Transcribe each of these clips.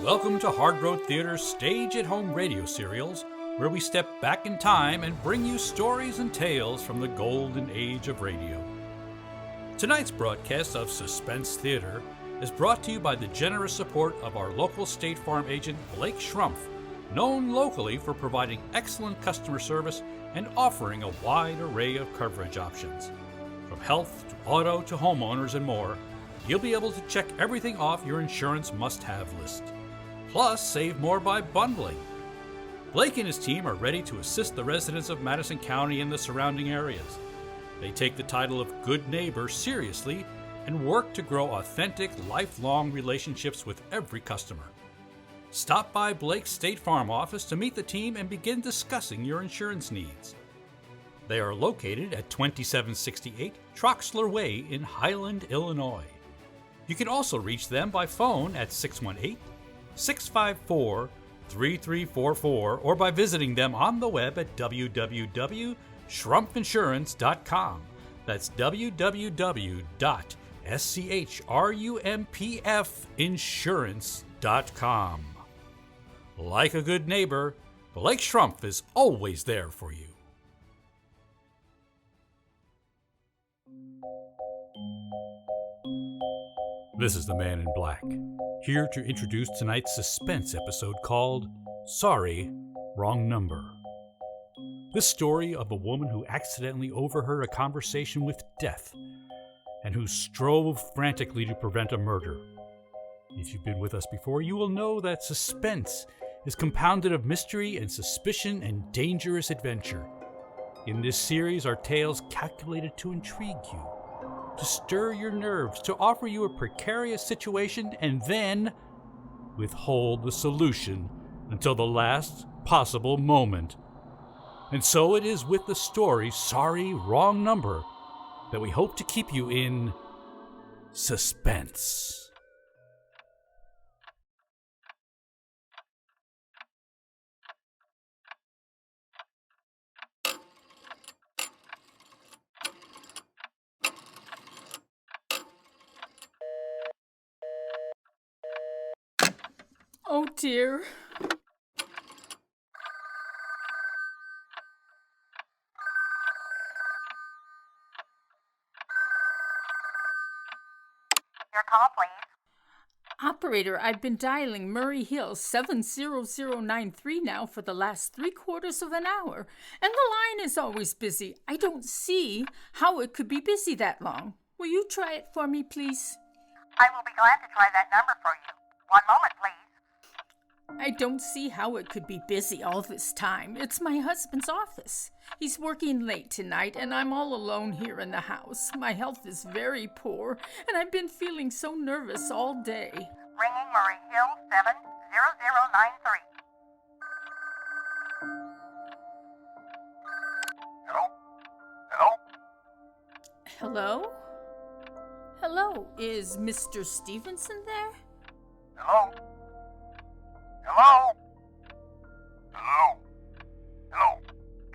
Welcome to Hard Road Theater's stage-at-home radio serials, where we step back in time and bring you stories and tales from the golden age of radio. Tonight's broadcast of Suspense Theater is brought to you by the generous support of our local State Farm agent, Blake Schrumpf, known locally for providing excellent customer service and offering a wide array of coverage options. From health to auto to homeowners and more, you'll be able to check everything off your insurance must-have list. Plus, save more by bundling. Blake and his team are ready to assist the residents of Madison County and the surrounding areas. They take the title of good neighbor seriously and work to grow authentic, lifelong relationships with every customer. Stop by Blake's State Farm office to meet the team and begin discussing your insurance needs. They are located at 2768 Troxler Way in Highland, Illinois. You can also reach them by phone at 618-654-3344 or by visiting them on the web at www.schrumpfinsurance.com. That's www.schrumpfinsurance.com. Like a good neighbor, Blake Schrumpf is always there for you. This is the Man in Black, here to introduce tonight's suspense episode called Sorry, Wrong Number. This story of a woman who accidentally overheard a conversation with death and who strove frantically to prevent a murder. If you've been with us before, you will know that suspense is compounded of mystery and suspicion and dangerous adventure. In this series are tales calculated to intrigue you, to stir your nerves, to offer you a precarious situation, and then withhold the solution until the last possible moment. And so it is with the story, Sorry, Wrong Number, that we hope to keep you in suspense. Oh dear. Your call, please. Operator, I've been dialing Murray Hill 70093 now for the last 3/4 of an hour, and the line is always busy. I don't see how it could be busy that long. Will you try it for me, please? I will be glad to try that number for you. One moment, please. I don't see how it could be busy all this time. It's my husband's office. He's working late tonight, and I'm all alone here in the house. My health is very poor, and I've been feeling so nervous all day. Ringing Murray Hill 70093. Hello? Hello? Hello, is Mr. Stevenson there? Hello? Hello?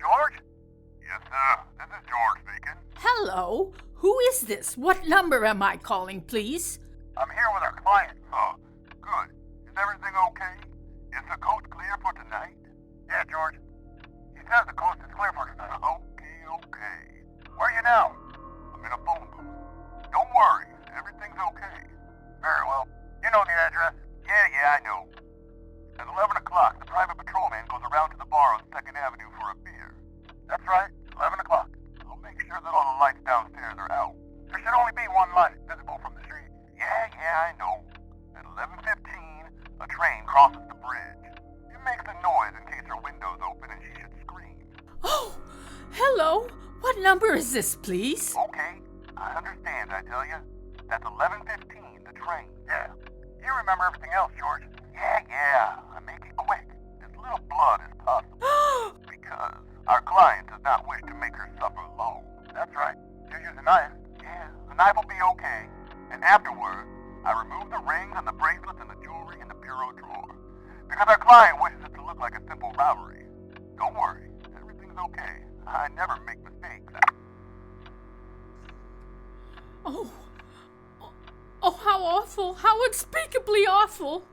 George? Yes, sir. This is George speaking. Hello? Who is this? What number am I calling, please? I'm here with our client. Oh, good. Is everything okay? Is the coast clear for tonight? Yeah, George. He says the coast is clear for tonight. Okay. Where are you now? I'm in a phone booth. Don't worry. Everything's okay. Very well. You know the address? Yeah, I know. At 11 o'clock, the private patrolman goes around to the bar on 2nd Avenue for a beer. That's right, 11 o'clock. I'll make sure that all the lights downstairs are out. There should only be one light visible from the street. Yeah, I know. At 11:15, a train crosses the bridge. It makes a noise in case her window's open and she should scream. Oh, hello. What number is this, please? Okay, I understand, I tell you. That's 11:15, the train. Yeah. You remember everything else, George? Yeah. I make it quick. As little blood as possible. Because our client does not wish to make her suffer long. That's right. You use a knife. Yeah, the knife will be okay. And afterward, I remove the rings and the bracelets and the jewelry in the bureau drawer. Because our client wishes it to look like a simple robbery. Don't worry. Everything's okay. I never make mistakes. Oh, how awful. How unspeakably awful.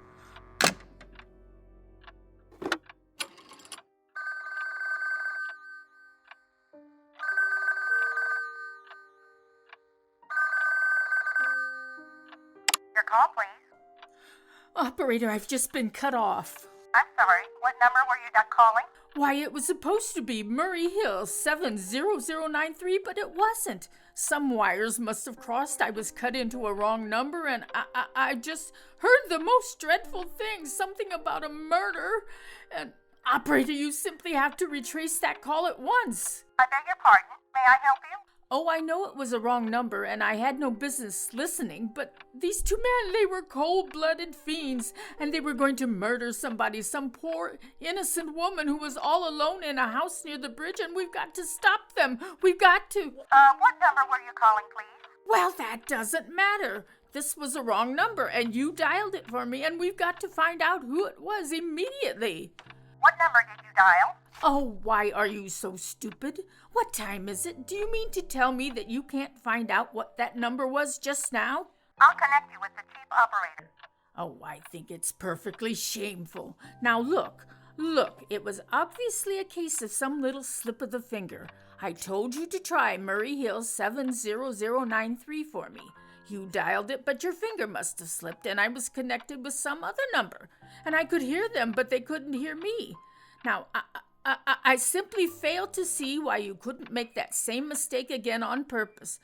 call, please. Operator, I've just been cut off. I'm sorry. What number were you calling? Why, it was supposed to be Murray Hill 70093, but it wasn't. Some wires must have crossed. I was cut into a wrong number, and I just heard the most dreadful thing, something about a murder. And, operator, you simply have to retrace that call at once. I beg your pardon. May I help you? Oh, I know it was a wrong number, and I had no business listening, but these two men, they were cold-blooded fiends, and they were going to murder somebody, some poor, innocent woman who was all alone in a house near the bridge, and we've got to stop them. We've got to. What number were you calling, please? Well, that doesn't matter. This was a wrong number, and you dialed it for me, and we've got to find out who it was immediately. What number did you dial? Oh, why are you so stupid? What time is it? Do you mean to tell me that you can't find out what that number was just now? I'll connect you with the chief operator. Oh, I think it's perfectly shameful. Now look, it was obviously a case of some little slip of the finger. I told you to try Murray Hill 70093 for me. You dialed it, but your finger must have slipped, and I was connected with some other number. And I could hear them, but they couldn't hear me. Now, I simply fail to see why you couldn't make that same mistake again on purpose.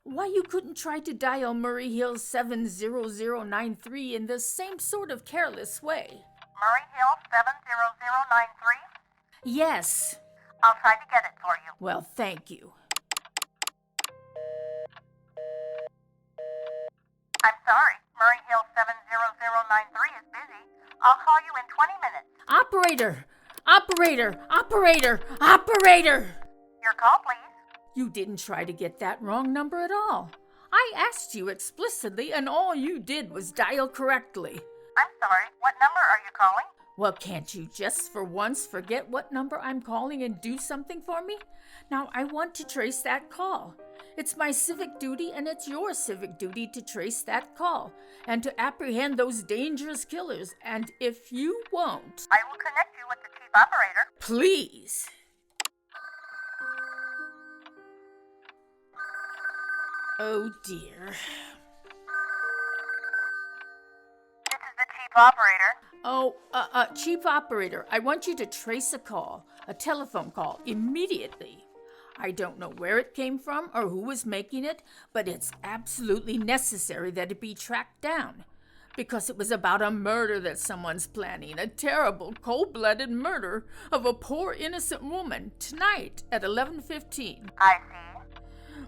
Why you couldn't try to dial Murray Hill 70093 in the same sort of careless way. Murray Hill 70093? Yes. I'll try to get it for you. Well, thank you. I'm sorry. Murray Hill 70093 is busy. I'll call you in 20 minutes. Operator! Operator! Operator! Operator! Your call, please. You didn't try to get that wrong number at all. I asked you explicitly, and all you did was dial correctly. I'm sorry. What number are you calling? Well, can't you just for once forget what number I'm calling and do something for me? Now, I want to trace that call. It's my civic duty, and it's your civic duty to trace that call and to apprehend those dangerous killers. And if you won't... I will connect you with the chief operator. Please. Oh, dear. This is the chief operator. Oh, chief operator, I want you to trace a call, a telephone call, immediately. I don't know where it came from or who was making it, but it's absolutely necessary that it be tracked down. Because it was about a murder that someone's planning, a terrible, cold-blooded murder of a poor innocent woman, tonight at 11:15. I see.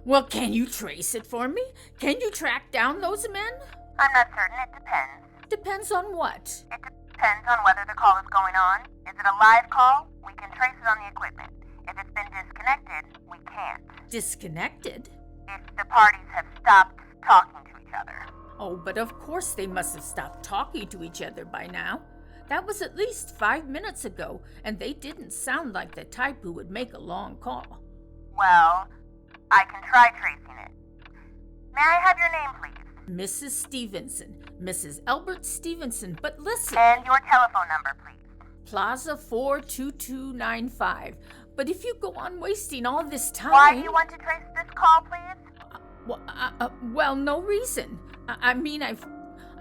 Well, can you trace it for me? Can you track down those men? I'm not certain. It depends. Depends on what? It depends on whether the call is going on. Is it a live call? We can trace it on the equipment. If it's been disconnected, we can't. Disconnected? If the parties have stopped talking to each other. Oh, but of course they must have stopped talking to each other by now. That was at least 5 minutes ago, and they didn't sound like the type who would make a long call. Well, I can try tracing it. May I have your name, please? Mrs. Stevenson. Mrs. Albert Stevenson. But listen. And your telephone number, please. Plaza 42295. But if you go on wasting all this time... Why do you want to trace this call, please? Well, no reason. I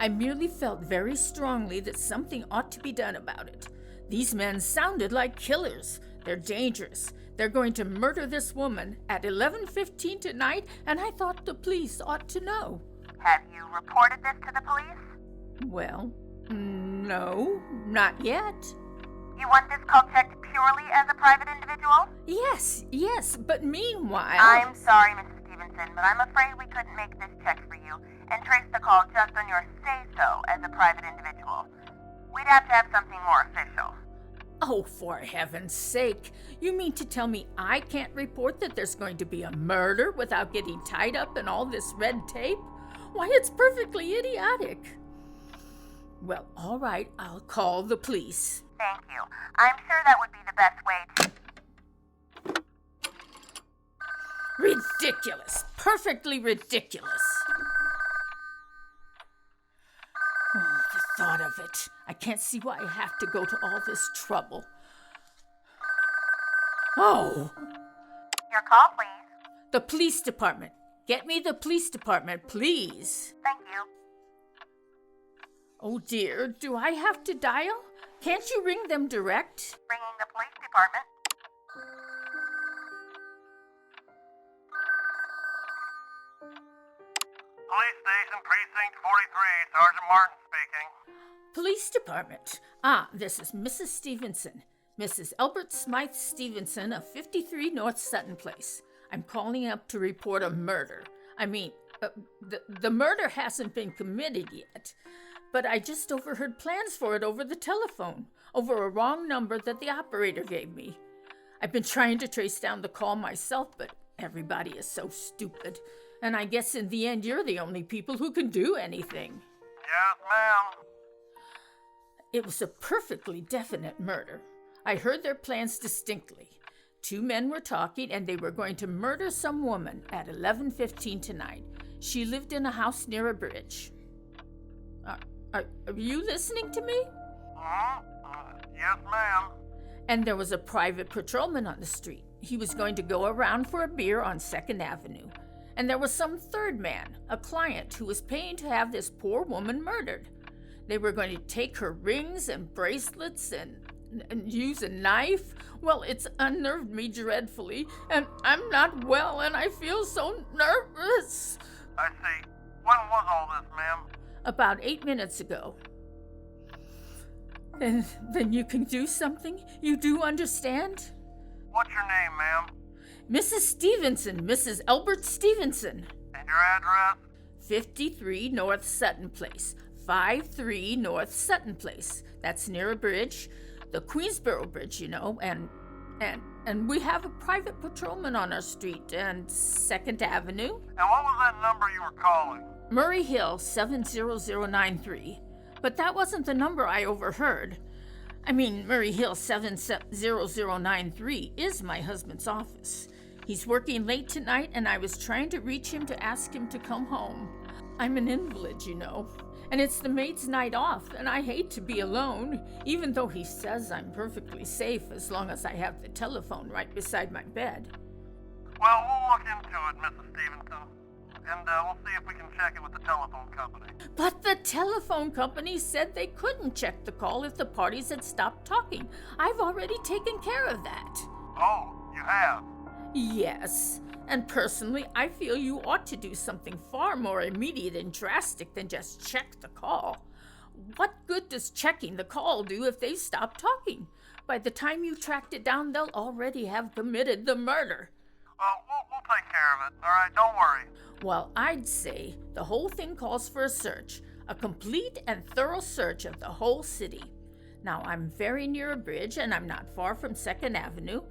merely felt very strongly that something ought to be done about it. These men sounded like killers. They're dangerous. They're going to murder this woman at 11:15 tonight, and I thought the police ought to know. Have you reported this to the police? Well, no, not yet. You want this call checked purely as a private individual? Yes, but meanwhile... I'm sorry, Mrs. Stevenson, but I'm afraid we couldn't make this check for you and trace the call just on your say-so as a private individual. We'd have to have something more official. Oh, for heaven's sake. You mean to tell me I can't report that there's going to be a murder without getting tied up in all this red tape? Why, it's perfectly idiotic. Well, all right, I'll call the police. Thank you. I'm sure that would be the best way to... Ridiculous. Perfectly ridiculous. Oh, the thought of it. I can't see why I have to go to all this trouble. Oh! Your call, please. The police department. Get me the police department, please. Thank you. Oh dear, do I have to dial? Can't you ring them direct? Ringing the police department. Police Station, Precinct 43, Sergeant Martin speaking. Police department. This is Mrs. Stevenson. Mrs. Albert Smythe Stevenson of 53 North Sutton Place. I'm calling up to report a murder. The murder hasn't been committed yet, but I just overheard plans for it over the telephone, over a wrong number that the operator gave me. I've been trying to trace down the call myself, but everybody is so stupid. And I guess in the end, you're the only people who can do anything. Yes, ma'am. It was a perfectly definite murder. I heard their plans distinctly. 2 men were talking, and they were going to murder some woman at 11:15 tonight. She lived in a house near a bridge. Are you listening to me? Yes, ma'am. And there was a private patrolman on the street. He was going to go around for a beer on 2nd Avenue. And there was some third man, a client, who was paying to have this poor woman murdered. They were going to take her rings and bracelets and use a knife. Well, it's unnerved me dreadfully, and I'm not well, and I feel so nervous. I see. When was all this, ma'am? About 8 minutes ago. And then you can do something? You do understand? What's your name, ma'am? Mrs. Stevenson, Mrs. Albert Stevenson. And your address? 53 North Sutton Place. 53 North Sutton Place. That's near a bridge, the Queensboro Bridge, you know, and we have a private patrolman on our street and 2nd Avenue. And what was that number you were calling? Murray Hill 70093. But that wasn't the number I overheard. Murray Hill 70093 is my husband's office. He's working late tonight, and I was trying to reach him to ask him to come home. I'm an invalid, you know, and it's the maid's night off, and I hate to be alone, even though he says I'm perfectly safe as long as I have the telephone right beside my bed. Well, we'll look into it, Mrs. Stevenson, and we'll see if we can check it with the telephone company. But the telephone company said they couldn't check the call if the parties had stopped talking. I've already taken care of that. Oh, you have? Yes, and personally, I feel you ought to do something far more immediate and drastic than just check the call. What good does checking the call do if they stop talking? By the time you tracked it down, they'll already have committed the murder. Well, we'll take care of it, all right? Don't worry. Well, I'd say the whole thing calls for a search, a complete and thorough search of the whole city. Now, I'm very near a bridge, and I'm not far from 2nd Avenue,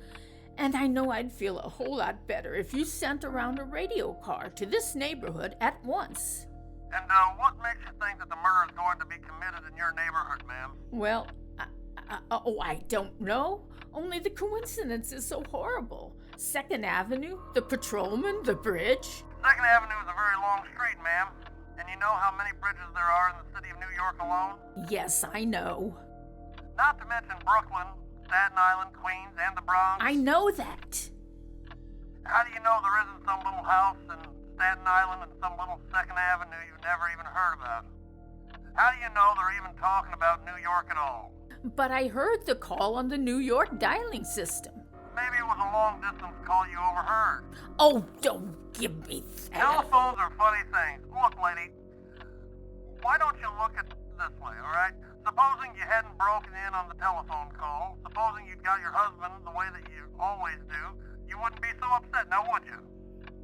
and I know I'd feel a whole lot better if you sent around a radio car to this neighborhood at once. And what makes you think that the murder is going to be committed in your neighborhood, ma'am? Well, I don't know. Only the coincidence is so horrible. 2nd Avenue, the patrolman, the bridge. 2nd Avenue is a very long street, ma'am. And you know how many bridges there are in the city of New York alone? Yes, I know. Not to mention Brooklyn, Staten Island, Queens, and the Bronx. I know that. How do you know there isn't some little house in Staten Island and some little 2nd Avenue you've never even heard about? How do you know they're even talking about New York at all? But I heard the call on the New York dialing system. Maybe it was a long-distance call you overheard. Oh, don't give me that. Telephones are funny things. Look, lady, why don't you look at it this way, all right? Supposing you hadn't broken in on the telephone call, supposing you'd got your husband the way that you always do, you wouldn't be so upset, now would you?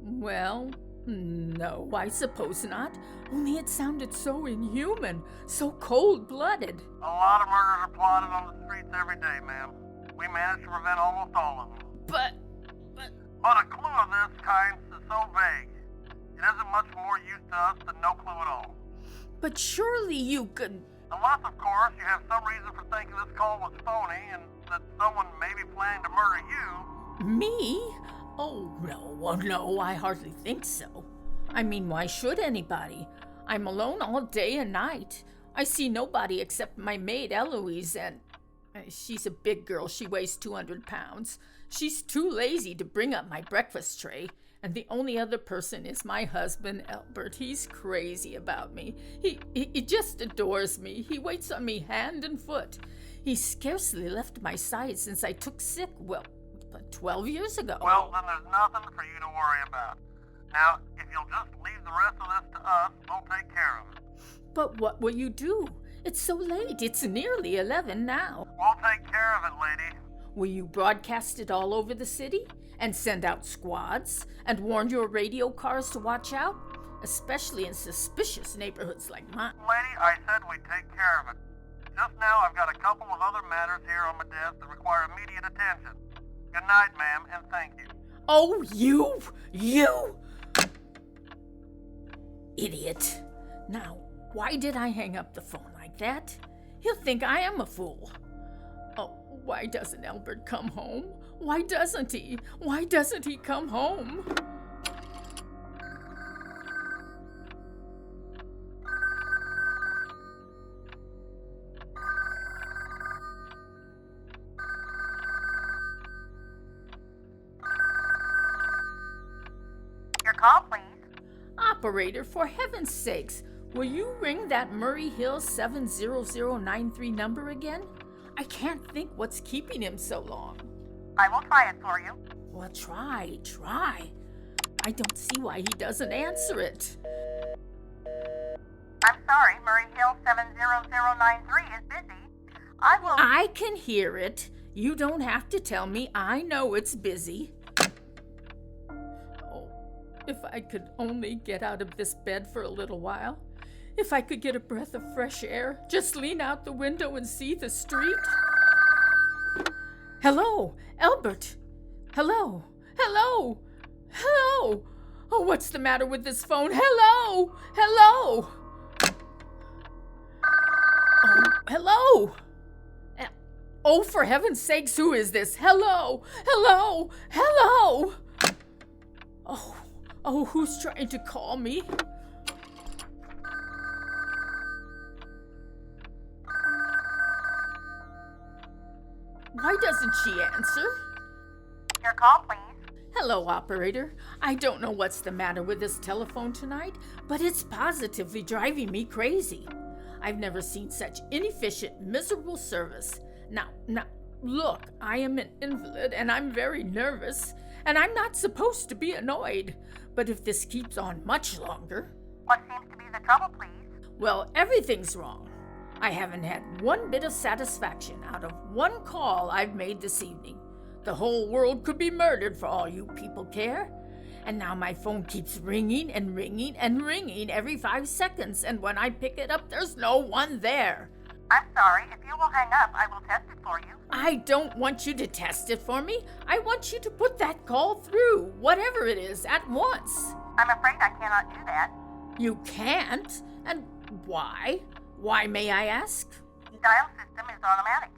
Well, no, I suppose not. Only it sounded so inhuman, so cold-blooded. A lot of murders are plotted on the streets every day, ma'am. We manage to prevent almost all of them. But But a clue of this kind is so vague. It isn't much more use to us than no clue at all. But surely you could... Unless, of course, you have some reason for thinking this call was phony and that someone may be planning to murder you. Me? Oh, no, I hardly think so. I mean, why should anybody? I'm alone all day and night. I see nobody except my maid, Eloise, and... she's a big girl. She weighs 200 pounds. She's too lazy to bring up my breakfast tray, And the only other person is my husband, Albert. He's crazy about me. He just adores me. He waits on me hand and foot. He's scarcely left my side since I took sick, 12 years ago. Well, then there's nothing for you to worry about. Now, if you'll just leave the rest of this to us, we'll take care of it. But what will you do? It's so late. It's nearly 11 now. We'll take care of it, lady. Will you broadcast it all over the city? And send out squads? And warn your radio cars to watch out? Especially in suspicious neighborhoods like mine. Lady, I said we'd take care of it. Just now, I've got a couple of other matters here on my desk that require immediate attention. Good night, ma'am, and thank you. Oh, you! Idiot. Now, why did I hang up the phone like that? He'll think I am a fool. Oh, why doesn't Albert come home? Why doesn't he? Why doesn't he come home? Your call, please. Operator, for heaven's sakes, will you ring that Murray Hill 70093 number again? I can't think what's keeping him so long. I will try it for you. Well, try. I don't see why he doesn't answer it. I'm sorry, Murray Hill 70093 is busy. I can hear it. You don't have to tell me. I know it's busy. Oh, if I could only get out of this bed for a little while. If I could get a breath of fresh air, just lean out the window and see the street. Hello, Albert. Hello. Oh, what's the matter with this phone? Hello. Oh, hello. Oh, for heaven's sakes, who is this? Hello. Oh, who's trying to call me? Why doesn't she answer? Your call, please. Hello, operator. I don't know what's the matter with this telephone tonight, but it's positively driving me crazy. I've never seen such inefficient, miserable service. Now, look, I am an invalid and I'm very nervous, and I'm not supposed to be annoyed. But if this keeps on much longer... What seems to be the trouble, please? Well, everything's wrong. I haven't had one bit of satisfaction out of one call I've made this evening. The whole world could be murdered for all you people care. And now my phone keeps ringing and ringing and ringing every 5 seconds, and when I pick it up, there's no one there. I'm sorry. If you will hang up, I will test it for you. I don't want you to test it for me. I want you to put that call through, whatever it is, at once. I'm afraid I cannot do that. You can't? And why? Why, may I ask? The dial system is automatic.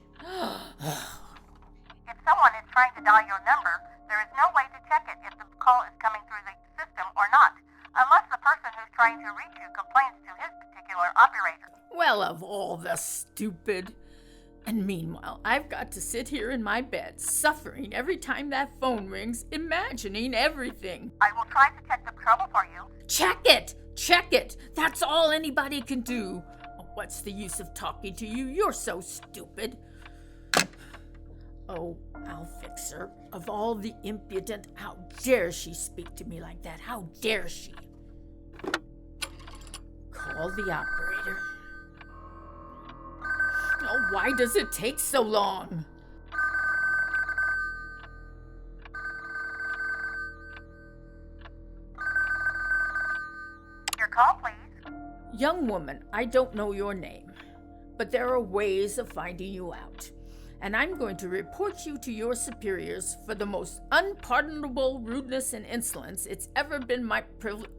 If someone is trying to dial your number, there is no way to check it if the call is coming through the system or not, unless the person who's trying to reach you complains to his particular operator. Well, of all the stupid. And meanwhile, I've got to sit here in my bed, suffering every time that phone rings, imagining everything. I will try to check the trouble for you. Check it! That's all anybody can do. What's the use of talking to you? You're so stupid. Oh, I'll fix her. Of all the impudent, how dare she speak to me like that? How dare she? Call the operator. Oh, why does it take so long? Your call, please. Young woman, I don't know your name, but there are ways of finding you out. And I'm going to report you to your superiors for the most unpardonable rudeness and insolence it's ever been my privilege.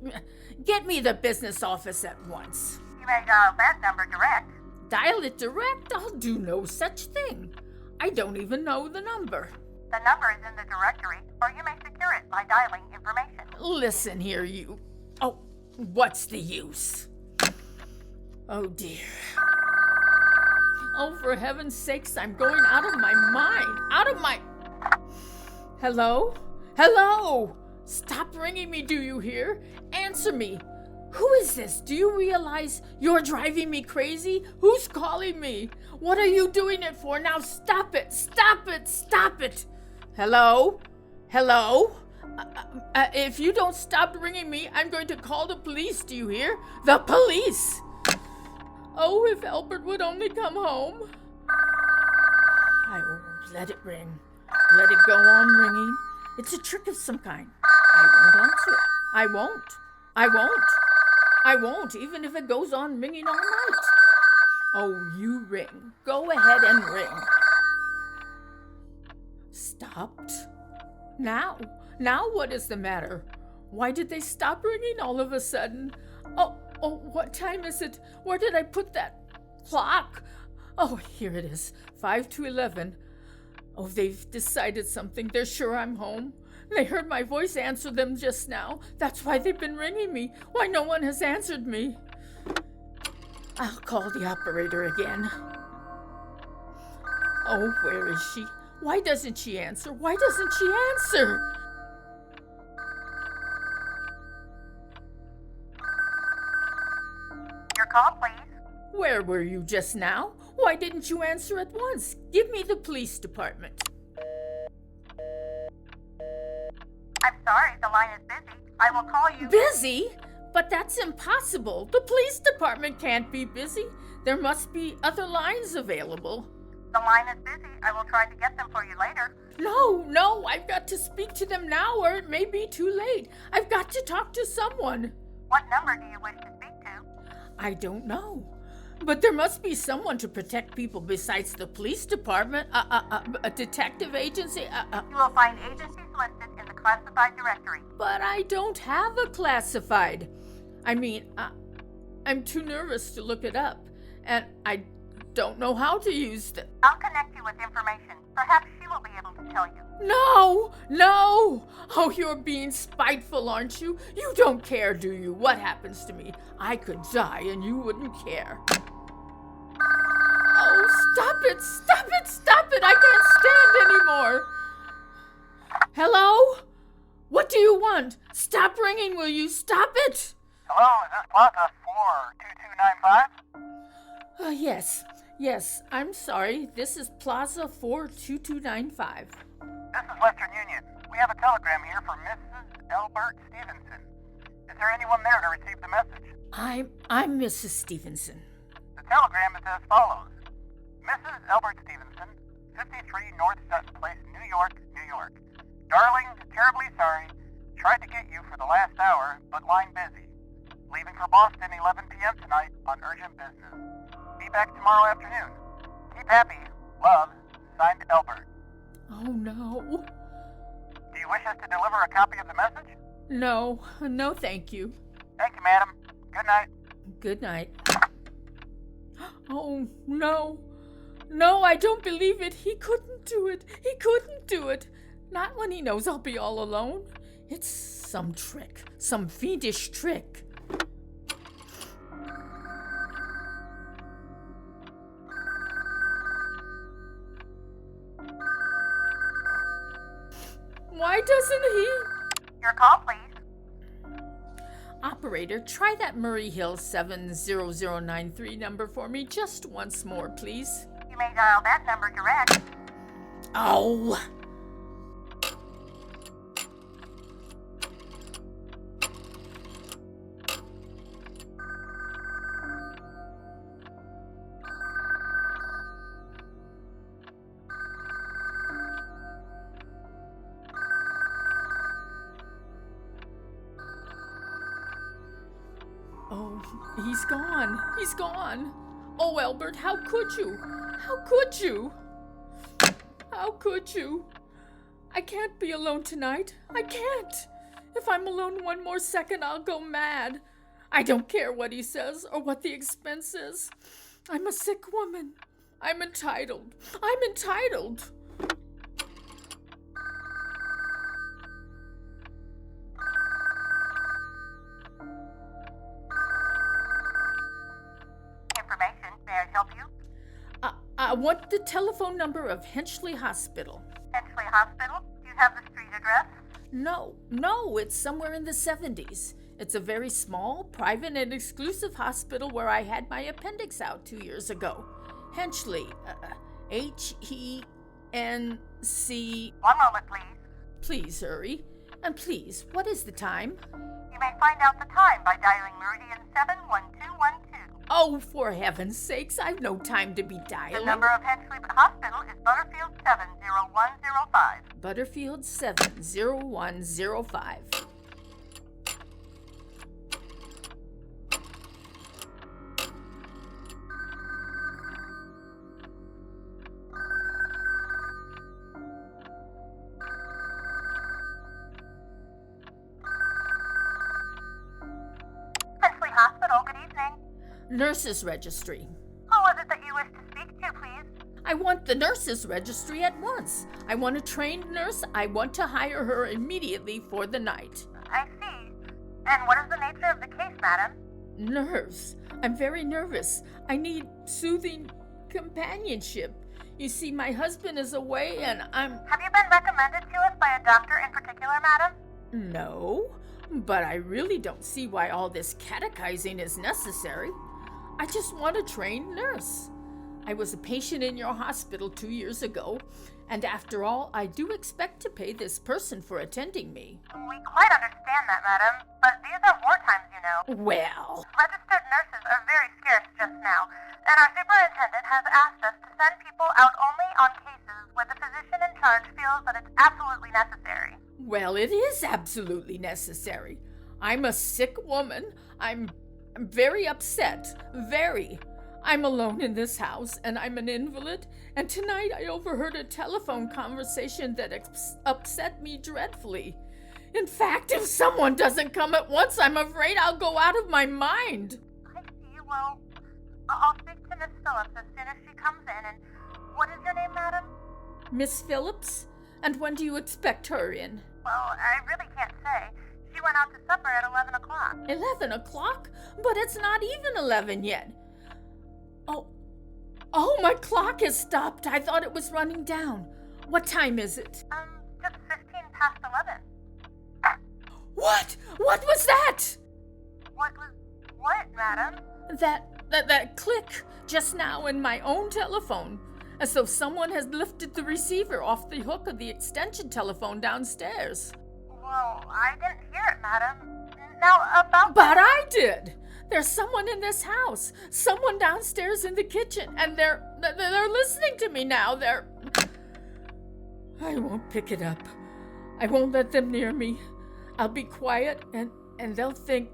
Get me the business office at once. You may dial that number direct. Dial it direct? I'll do no such thing. I don't even know the number. The number is in the directory, or you may secure it by dialing information. Listen here, you. Oh, what's the use? Oh, dear. Oh, for heaven's sakes, I'm going out of my mind. Hello? Stop ringing me, do you hear? Answer me. Who is this? Do you realize you're driving me crazy? Who's calling me? What are you doing it for? Now stop it! Stop it! Stop it! Hello? Hello? If you don't stop ringing me, I'm going to call the police, do you hear? The police! Oh, if Albert would only come home. I won't let it ring. Let it go on ringing. It's a trick of some kind. I won't answer it. I won't. I won't. I won't, even if it goes on ringing all night. Oh, you ring. Go ahead and ring. Stopped? Now what is the matter? Why did they stop ringing all of a sudden? Oh, what time is it? Where did I put that clock? Oh, here it is, 5 to 11. Oh, they've decided something. They're sure I'm home. They heard my voice answer them just now. That's why they've been ringing me. Why no one has answered me. I'll call the operator again. Oh, where is she? Why doesn't she answer? Why doesn't she answer? Your call, please. Where were you just now? Why didn't you answer at once? Give me the police department. I'm sorry, the line is busy. I will call you. Busy? But that's impossible. The police department can't be busy. There must be other lines available. The line is busy. I will try to get them for you later. No, I've got to speak to them now or it may be too late. I've got to talk to someone. What number do you wish to speak to? I don't know. But there must be someone to protect people besides the police department, a detective agency. You will find agencies listed in the classified directory. But I don't have a classified. I mean, I'm too nervous to look it up, and I don't know how to use it. I'll connect you with information. Perhaps she will be able to tell you. No! Oh, you're being spiteful, aren't you? You don't care, do you? What happens to me? I could die and you wouldn't care. Oh, stop it! I can't stand anymore. Hello? What do you want? Stop ringing, will you? Stop it! Hello, is this Plaza 42295? Yes, I'm sorry. This is Plaza 42295. This is Western Union. We have a telegram here from Mrs. Albert Stevenson. Is there anyone there to receive the message? I'm Mrs. Stevenson. The telegram is as follows. Mrs. Albert Stevenson, 53 North Sutton Place, New York, New York. Darling, terribly sorry. Tried to get you for the last hour, but line busy. Leaving for Boston 11 p.m. tonight on urgent business. Be back tomorrow afternoon. Keep happy. Love. Signed, Albert. Oh, no. Do you wish us to deliver a copy of the message? No, thank you. Thank you, madam. Good night. Good night. Oh, no, I don't believe it. He couldn't do it. Not when he knows I'll be all alone. It's some trick, some fiendish trick. Why doesn't he? Your call, please. Operator, try that Murray Hill 70093 number for me just once more, please. You may dial that number direct. Oh! Oh, he's gone. Oh, Albert, how could you? I can't be alone tonight. I can't. If I'm alone one more second, I'll go mad. I don't care what he says or what the expense is. I'm a sick woman. I'm entitled. May I help you? I want the telephone number of Henchley Hospital. Henchley Hospital? Do you have the street address? No, it's somewhere in the 70s. It's a very small, private, and exclusive hospital where I had my appendix out 2 years ago. Henchley, Henc. One moment, please. Please hurry. And please, what is the time? You may find out the time by dialing Meridian 71212. Oh, for heaven's sakes, I've no time to be dialing. The number of Henchley Hospital is Butterfield 70105. Butterfield 70105. Henchley Hospital, good evening. Nurses Registry. Who was it that you wish to speak to, please? I want the nurses registry at once. I want a trained nurse. I want to hire her immediately for the night. I see. And what is the nature of the case, madam? Nerves. I'm very nervous. I need soothing companionship. You see, my husband is away and I'm... Have you been recommended to us by a doctor in particular, madam? No, but I really don't see why all this catechizing is necessary. I just want a trained nurse. I was a patient in your hospital 2 years ago, and after all, I do expect to pay this person for attending me. We quite understand that, madam, but these are war times, you know. Well, Registered nurses are very scarce just now, and our superintendent has asked us to send people out only on cases where the physician in charge feels that it's absolutely necessary. well, it is absolutely necessary. I'm a sick woman. I'm very upset. Very. I'm alone in this house, and I'm an invalid, and tonight I overheard a telephone conversation that upset me dreadfully. In fact, if someone doesn't come at once, I'm afraid I'll go out of my mind. I see. Well, I'll speak to Miss Phillips as soon as she comes in. And what is your name, madam? Miss Phillips? And when do you expect her in? Well, I really can't say. She went out to supper at 11 o'clock. 11 o'clock? But it's not even 11 yet. Oh, my clock has stopped. I thought it was running down. What time is it? Just 15 past 11. What? What was that? What, madam? That click just now in my own telephone, as though someone has lifted the receiver off the hook of the extension telephone downstairs. Well, I didn't hear it, madam. Now, about... But I did! There's someone in this house, someone downstairs in the kitchen, and they're listening to me now. I won't pick it up. I won't let them near me. I'll be quiet, and they'll think,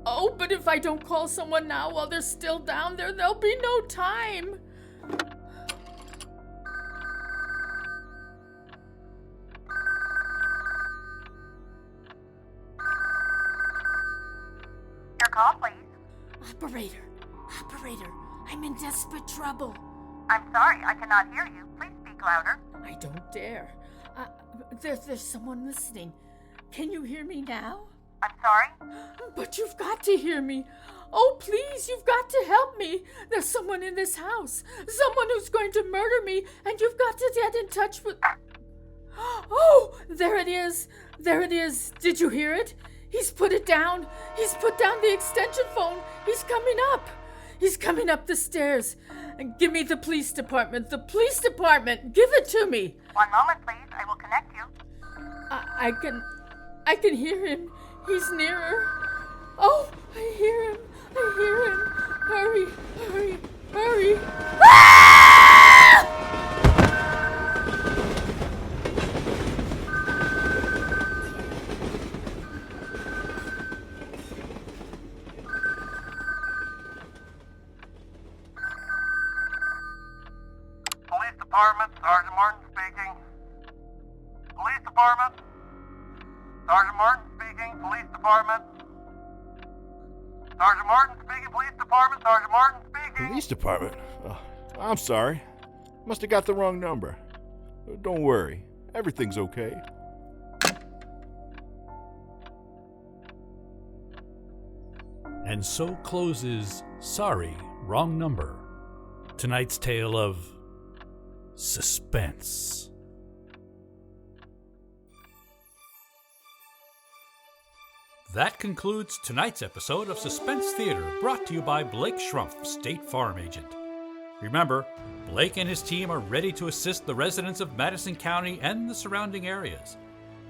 oh, but if I don't call someone now while they're still down there, there'll be no time. Your call, please. Operator, I'm in desperate trouble. I'm sorry, I cannot hear you. Please speak louder. I don't dare. There's someone listening. Can you hear me now? I'm sorry? But you've got to hear me. Oh, please, you've got to help me. There's someone in this house. Someone who's going to murder me, and you've got to get in touch with... Oh, there it is. There it is. Did you hear it? He's put it down. He's put down the extension phone. He's coming up. He's coming up the stairs. And give me the police department. The police department. Give it to me. One moment, please. I will connect you. I can hear him. He's nearer. Oh, I hear him. Hurry. Ah! Police Department, Sergeant Martin speaking. Police Department. Sergeant Martin speaking, Police Department. Sergeant Martin speaking, Police Department. Sergeant Martin speaking. Police department? I'm sorry. Must have got the wrong number. Don't worry. Everything's okay. And so closes Sorry, Wrong Number, tonight's tale of suspense. That concludes tonight's episode of Suspense Theater, brought to you by Blake Schrumpf, State Farm Agent. Remember, Blake and his team are ready to assist the residents of Madison County and the surrounding areas.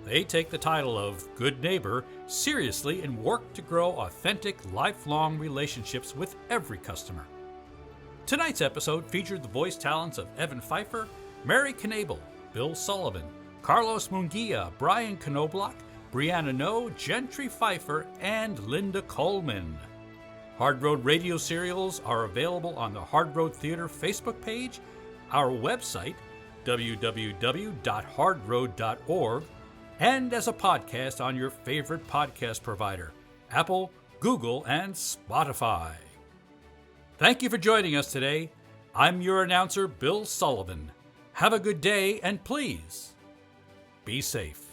They take the title of Good Neighbor seriously and work to grow authentic, lifelong relationships with every customer. Tonight's episode featured the voice talents of Evan Pfeiffer, Mary Knable, Bill Sullivan, Carlos Munguia, Brian Knobloch, Brianna No, Gentry Pfeiffer, and Linda Coleman. Hard Road radio serials are available on the Hard Road Theater Facebook page, our website, www.hardroad.org, and as a podcast on your favorite podcast provider, Apple, Google, and Spotify. Thank you for joining us today. I'm your announcer, Bill Sullivan. Have a good day, and please, be safe.